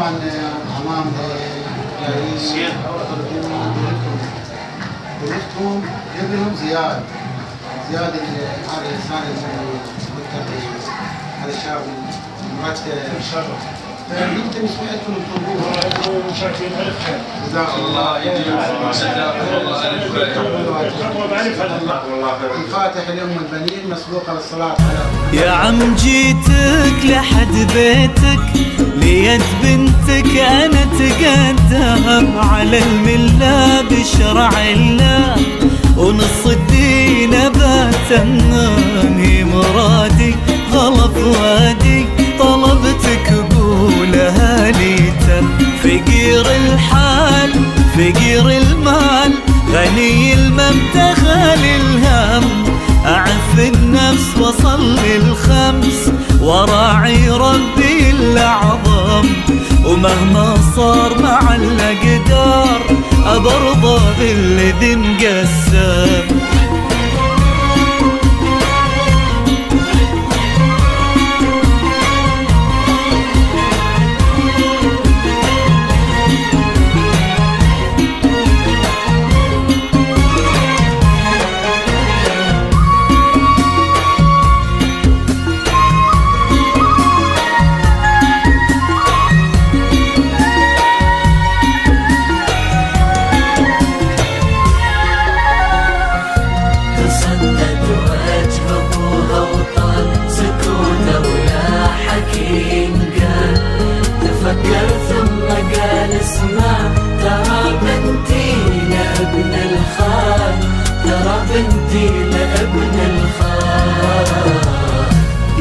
طبعا عمام جايين ضيفتهم ابنهم زياد هذا الانسان المتقي، هذا شاب مرتب فيمكن سمعتكم الطنبور جزاك الله الفاتح لأم البنين مسبوقة للصلاة على يا عم جيتك لحد بيتك ليد بنتك أنا تقدم على الملة بشرع الله ونص الدين بتمني مرادي غلط وادي طلبتك قولها لي تم فقير الحال فقير المال غني المبتغى للهم أعف النفس وصلي الخمس وراعي ربي الأعظم ومهما صار مع الأقدار أبرضى بالذي مقسم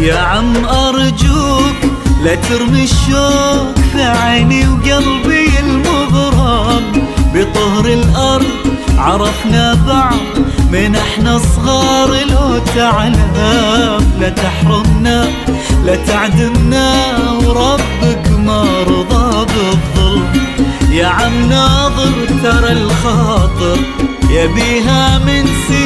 يا عم أرجوك لا ترمي الشوق في عيني وقلبي المغرم بطهر الأرض عرفنا بعض من احنا صغار لو تعلم لا تحرمنا لا تعدمنا وربك ما رضى بالظلم يا عم ناظر ترى الخاطر يبيها من سنين